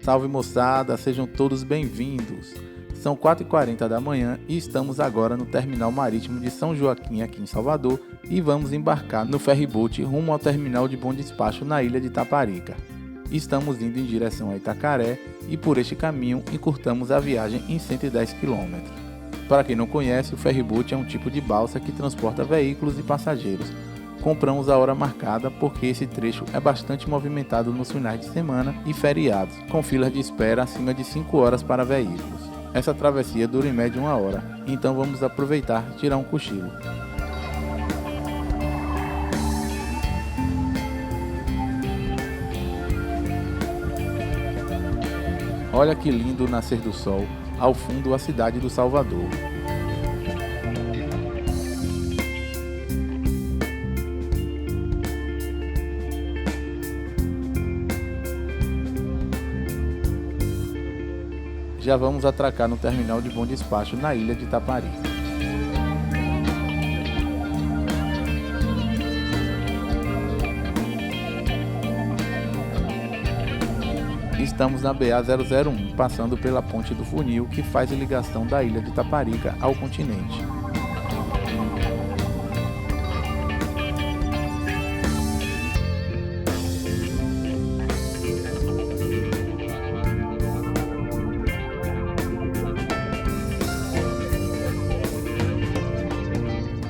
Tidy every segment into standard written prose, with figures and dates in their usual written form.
Salve moçada, sejam todos bem-vindos. São 4h40 da manhã e estamos agora no terminal marítimo de São Joaquim, aqui em Salvador, e vamos embarcar no ferryboat rumo ao terminal de bom despacho na ilha de Taparica. Estamos indo em direção a Itacaré e por este caminho encurtamos a viagem em 110 km. Para quem não conhece, o ferryboat é um tipo de balsa que transporta veículos e passageiros. Compramos a hora marcada porque esse trecho é bastante movimentado nos finais de semana e feriados, com filas de espera acima de 5 horas para veículos. Essa travessia dura em média 1 hora, então vamos aproveitar e tirar um cochilo. Olha que lindo o nascer do sol, ao fundo a cidade do Salvador. Já vamos atracar no terminal de bom despacho na ilha de Taparica. Estamos na BA-001, passando pela Ponte do Funil, que faz a ligação da ilha de Taparica ao continente.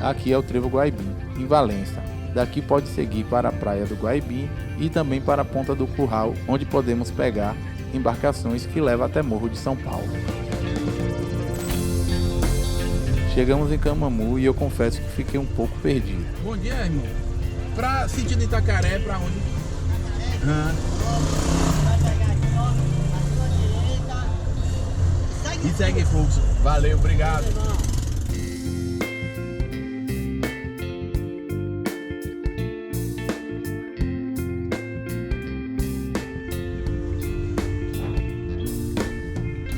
Aqui é o Trevo Guaibim, em Valença. Daqui pode seguir para a praia do Guaibim e também para a Ponta do Curral, onde podemos pegar embarcações que levam até Morro de São Paulo. Chegamos em Camamu e eu confesso que fiquei um pouco perdido. Bom dia, irmão. Pra sentido Itacaré, pra onde? E segue fluxo. Valeu, obrigado.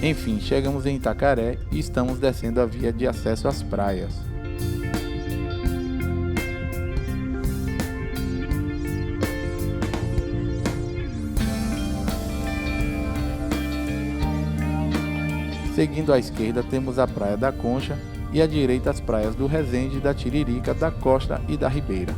Enfim, chegamos em Itacaré e estamos descendo a via de acesso às praias. Seguindo à esquerda temos a Praia da Concha e à direita as praias do Resende, da Tiririca, da Costa e da Ribeira.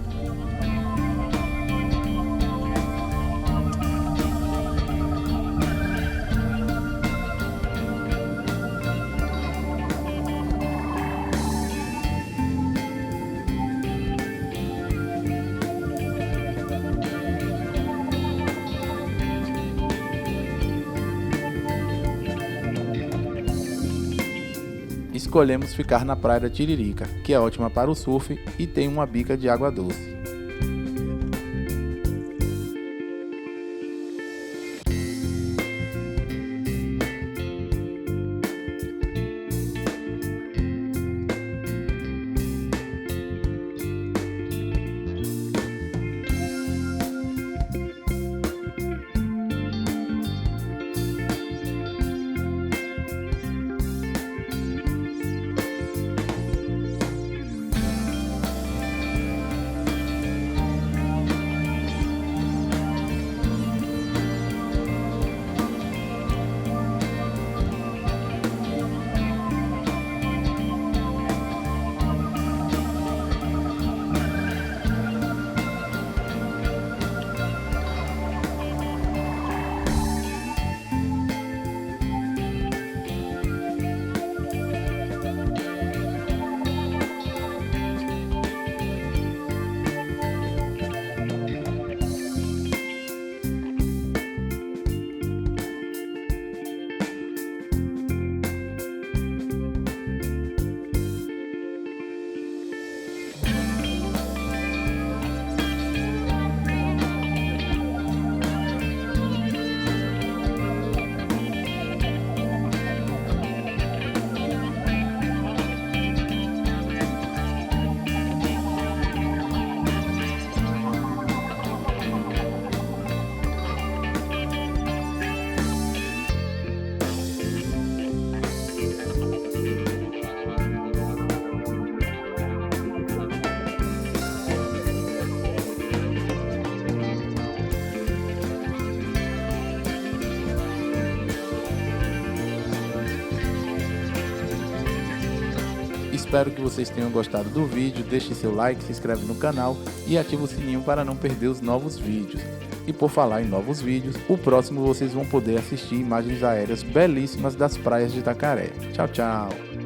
Escolhemos ficar na praia da Tiririca, que é ótima para o surf e tem uma bica de água doce. Espero que vocês tenham gostado do vídeo, deixe seu like, se inscreve no canal e ative o sininho para não perder os novos vídeos. E por falar em novos vídeos, o próximo vocês vão poder assistir imagens aéreas belíssimas das praias de Itacaré. Tchau, tchau!